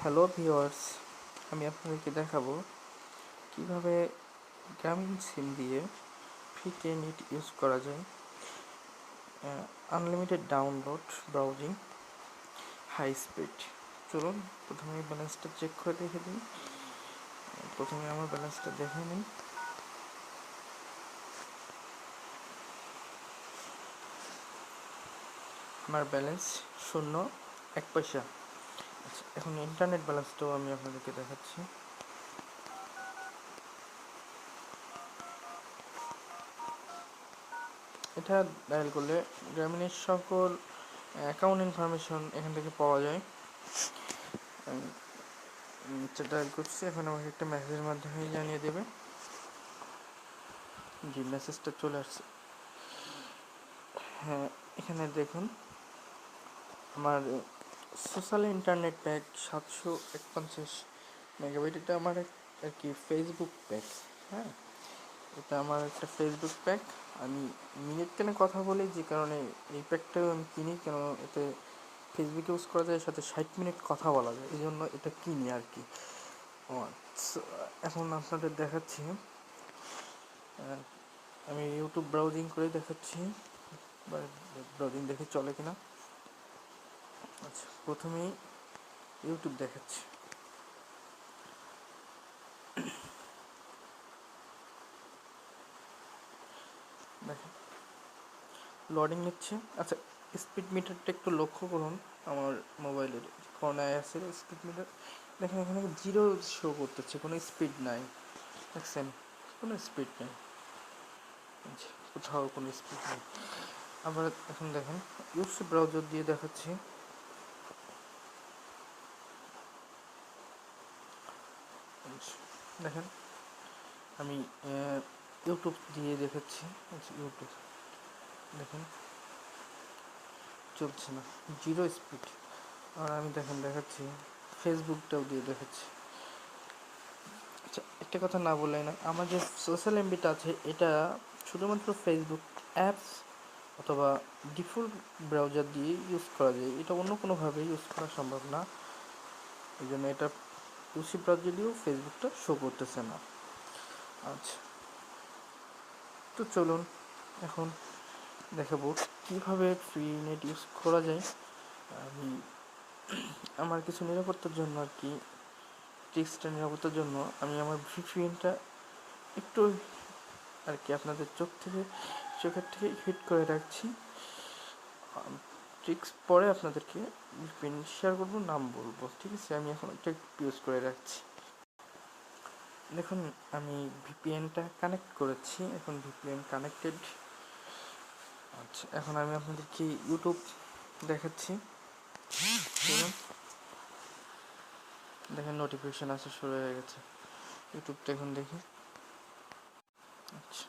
Hello viewers, আমি আপনাদেরকে দেখাবো কিভাবে গ্রামীণ সিম দিয়ে ফ্রিতে নেট ইউজ করা যায়। Unlimited download, browsing, high speed. চলুন প্রথমে ব্যালেন্সটা চেক করে দেখে দিই। প্রথমে আমার ব্যালেন্সটা দেখে নিন। আমার ব্যালেন্স 0 পয়সা। আচ্ছা, এখন ইন্টারনেট ব্যালেন্সটাও আমি আপনাদেরকে দেখাচ্ছি। এটা ডায়াল করলে গ্রামীণের সকল অ্যাকাউন্ট ইনফরমেশন এখান থেকে পাওয়া যায়। ডায়াল করছি, এখন আমাকে একটা মেসেজের মাধ্যমে জানিয়ে দেবে। জি, মেসেজটা চলে আসছে। হ্যাঁ, এখানে দেখুন আমার সোশ্যাল ইন্টারনেট প্যাক 751 মেগাবাইট। এটা আমার আর কি ফেসবুক প্যাক। হ্যাঁ, এটা আমার একটা ফেসবুক প্যাক। আমি মিনিট কেনে কথা বলি, যে কারণে এই প্যাকটাও আমি কিনি, কেন এতে ফেসবুক ইউজ করা যায়, সাথে 60 মিনিট কথা বলা যায়, এই জন্য এটা কিনি আর কি। এখন আপনাদের দেখাচ্ছি, আমি ইউটিউব ব্রাউজিং করে দেখাচ্ছি, ব্রাউজিং দেখে চলে কিনা। আচ্ছা, প্রথমেই ইউটিউব দেখাচ্ছি। দেখেন লোডিং নিচ্ছে। আচ্ছা, স্পিড মিটারটা একটু লক্ষ্য করুন। আমার মোবাইলের কোনায় আছে স্পিড মিটার। দেখেন এখানে 0 শো করতেছে, কোনো স্পিড নাই। দেখছেন, কোনো স্পিড নেই, কোথাও কোনো স্পিড নেই। আবার এখন দেখেন ইউটিউব ব্রাউজার দিয়ে দেখাচ্ছি। দেখেন আমি ইউটিউব দিয়ে দেখাচ্ছি। ইউটিউব দেখেন চলছে না, 0 স্পিড। আর আমি দেখেন দেখাচ্ছি ফেসবুকটাও দিয়ে দেখাচ্ছি। আচ্ছা, একটা কথা না বললে না, আমার যে সোশ্যাল এমবিটা আছে এটা শুধুমাত্র ফেসবুক অ্যাপস অথবা ডিফল্ট ব্রাউজার দিয়ে ইউজ করা যায়, এটা অন্য কোনোভাবে ইউজ করা সম্ভব না। এই জন্য এটা ইউসি ব্রাউজার দিয়েও ফেসবুকটা শো করতেছে না। আচ্ছা, তো চলুন এখন দেখাবো কীভাবে ফ্রি নেট ইউজ করা যায়। আমি আমার কিছু নিরাপত্তার জন্য আর কি, টেক্সটের নিরাপত্তার জন্য আমি আমার ভিপিএনটা একটু আর কি আপনাদের চোখের থেকে হিট করে রাখছি। ট্রিক্স পরে আপনাদেরকে ভিপিএন শেয়ার করবো, নাম বলবো, ঠিক আছে? আমি এখন একটা ইউজ করে রাখছি। দেখুন আমি ভিপিএনটা কানেক্ট করেছি, এখন ভিপিএন কানেক্টেড। আচ্ছা, এখন আমি আপনাদেরকে ইউটিউব দেখাচ্ছি। দেখেন নোটিফিকেশান আসা শুরু হয়ে গেছে। ইউটিউবটা এখন দেখি। আচ্ছা,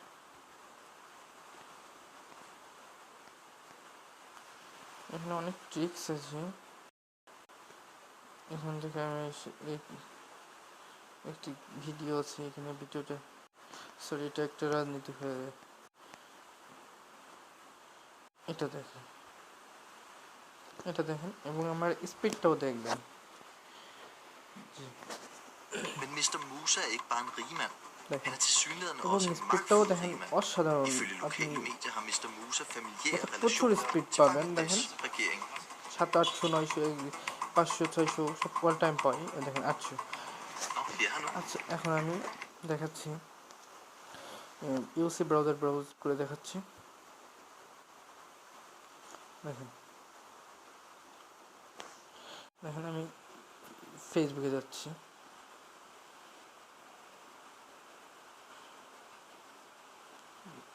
এখানে অনেক ট্রিক্স আছে। এখান থেকে আমি একটি ভিডিও আছে, এখানে ভিডিওটা সরি এটা একটা রাজনীতি হয়ে যায়। এটা দেখেন এবং আমার স্পিডটাও দেখবেন। Men Mr. Musa er ikke bare en rigmand. Han er tilsyneladende এবং også en স্পিডটাও magtfuld দেখেন rigmand. অসাধারণ। Ifølge আপনি lokale medier har Mr. Musa familiære প্রচুর relationer স্পিড til পাবেন। দেখেন Bangladesh regering. 700, 800, 900, 500, 600 সব অল টাইম পাই। দেখেন 800। আচ্ছা, এখন আমি দেখাচ্ছি ইউসি ব্রাউজার ব্রাউজ করে দেখাচ্ছি। দেখেন আমি ফেসবুকে যাচ্ছি।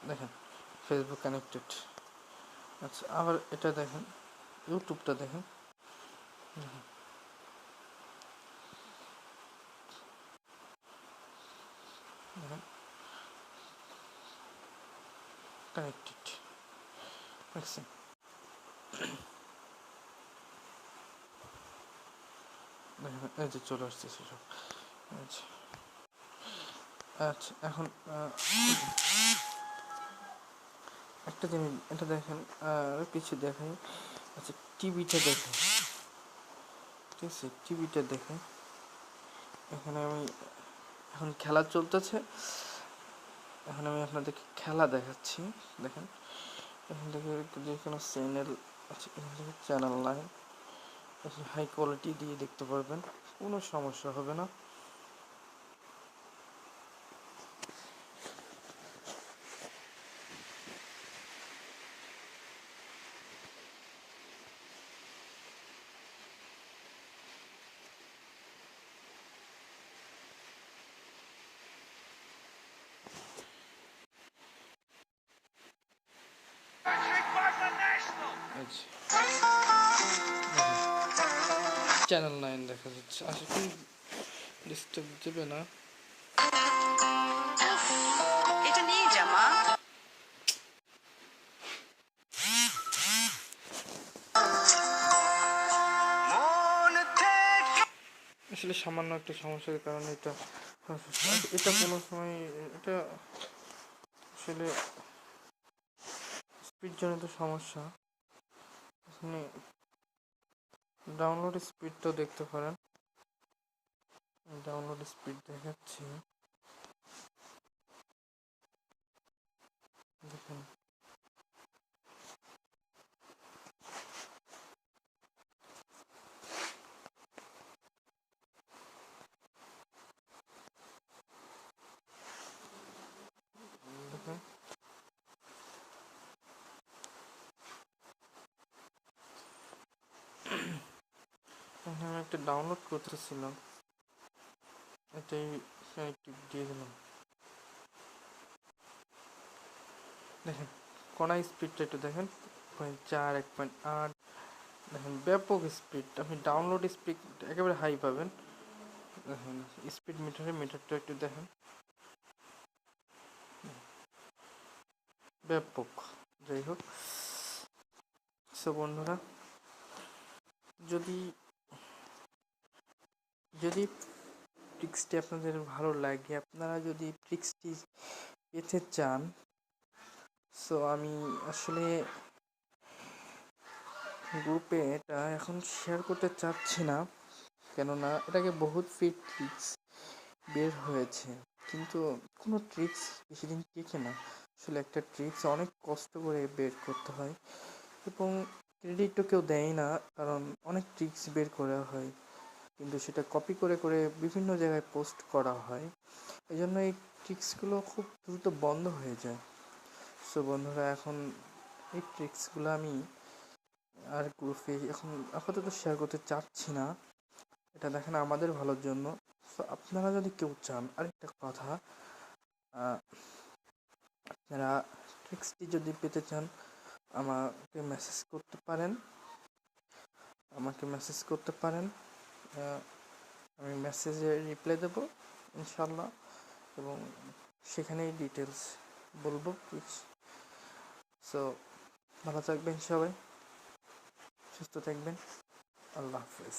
দেখেন ফেসবুক কানেক্টেড। আচ্ছা, আবার এটা দেখেন ইউটিউবটা দেখেন। দেখেন কানেক্টেড, দেখছেন? দেখেন এই যে চলে আসছে সেসব। আচ্ছা আচ্ছা, এখন একটা জিনিস এটা দেখেন, আর কিছু দেখাই। আচ্ছা, টিভিটা দেখেন, ঠিক আছে, টিভিটা দেখেন। এখানে আমি এখন খেলা চলতেছে, এখন আমি আপনাদেরকে খেলা দেখাচ্ছি। দেখেন এখান থেকে যে কোনো চ্যানেল আছে, এখান থেকে চ্যানেল 9 হাই কোয়ালিটি দিয়ে দেখতে পারবেন, কোনো সমস্যা হবে না। চ্যানেল 9 দেখা যাচ্ছে, আশা করি ডিস্টার্ব দেবে না। এটা নিয়ে যা মা। আসলে সামান্য একটা সমস্যার কারণে এটা এটা কোনো সময় এটা আসলে স্পিড জনিত সমস্যা। এখানে ডাউনলোড স্পিডটাও দেখতে পারেন, ডাউনলোড স্পিড দেখাচ্ছি, দেখুন দেখুন এখানে আমি একটা ডাউনলোড করতেছিলাম, এটাই একটু দিয়ে দিলাম। দেখেন কোনায় স্পিডটা একটু দেখেন, 1.4 1.8, দেখেন ব্যাপক স্পিড। আপনি ডাউনলোড স্পিড একেবারে হাই পাবেন। দেখেন স্পিড মিটারটা একটু দেখেন, ব্যাপক। যাই হোক, সো বন্ধুরা, যদি যদি ট্রিক্সটি আপনাদের ভালো লাগে, আপনারা যদি ট্রিক্সটি পেতে চান, সো আমি আসলে গ্রুপে এটা এখন শেয়ার করতে চাচ্ছি না, কেননা এটাকে বহুত ফিট ট্রিক্স বের হয়েছে, কিন্তু কোনো ট্রিক্স বেশি দিন টেকে না। আসলে একটা ট্রিক্স অনেক কষ্ট করে বের করতে হয় এবং ক্রেডিটও কেউ দেয় না, কারণ অনেক ট্রিক্স বের করা হয় কিন্তু সেটা কপি করে করে বিভিন্ন জায়গায় পোস্ট করা হয়, এই জন্য এই ট্রিক্সগুলো খুব দ্রুত বন্ধ হয়ে যায়। সো বন্ধুরা, এখন এই ট্রিক্সগুলো আমি আর গ্রুপে এখন আপাতত শেয়ার করতে চাচ্ছি না, এটা দেখেন আমাদের ভালোর জন্য। সো আপনারা যদি কেউ চান, আরেকটা কথা, আপনারা ট্রিক্সটি যদি পেতে চান আমাকে মেসেজ করতে পারেন, আমি মেসেজে রিপ্লাই দেবো ইনশাল্লাহ, এবং সেখানেই ডিটেলস বলবো ট্রিক্স। সো ভালো থাকবেন সবাই, সুস্থ থাকবেন, আল্লাহ হাফেজ।